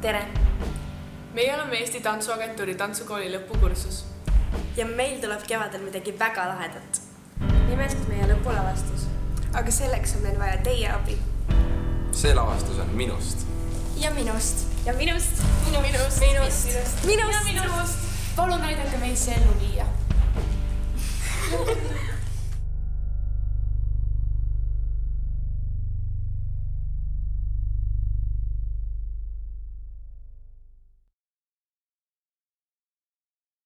Tere! Meie oleme Eesti Tantsuagentuuri tantsukooli lõpukursus. Ja meil tuleb kevadel midagi väga lahedat. Nimelt meie lõpulavastus. Aga selleks on meil vaja teie abi. See lavastus on minust. Ja minust. Ja minust. Minust. Minust. Palun näidake meid see ellu viia.